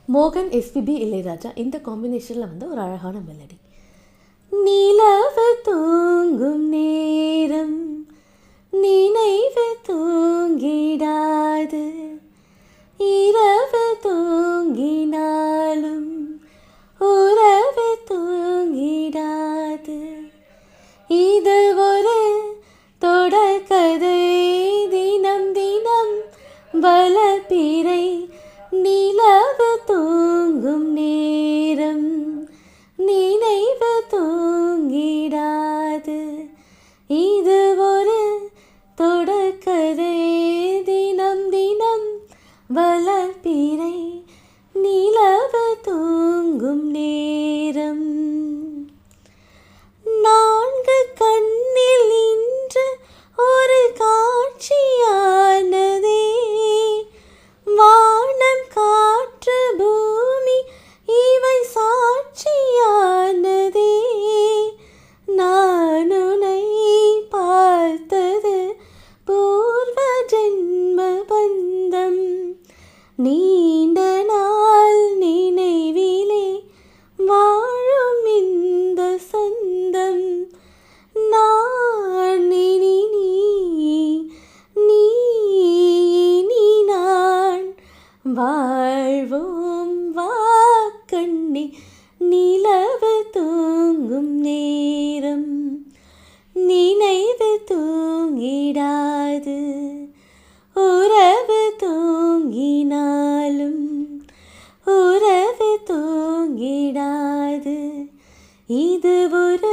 மோகன், எஸ்பிபி, இளையராஜா இந்த காம்பினேஷனில் வந்து ஒரு அழகான மெலடி. நிலவு தூங்கும் நேரம் நினைவு தூங்கிடாது, இரவு தூங்கினாலும் உறவு தூங்கிடாது. இது ஒரு தொடர்கதை, தினம் தினம் வளர்பிறை. நிலவு தூங்கும் நேரம் நினைவு தூங்கிடாது. இது ஒரு தொடர்கதை, தினம் தினம் வளர்பிறை. நிலவு தூங்கும் நேரம். நான்கு கண்ணில் இன்று ஒரு காட்சியானதே, வானம் காற்று பூமி இவை சாட்சியானதே. நான் உன்னை பார்த்தது பூர்வ ஜென்ம பந்தம், நீண்ட நாள் நினைவிலே வாழும் இந்த சொந்தம். நான் இனி நீ நான் வாழ்வோம் வா கண்ணே. நிலவு தூங்கும் நேரம் நினைவு தூங்கிடாது, உறவு தூங்கினாலும் உறவு தூங்கிடாது. இது ஒரு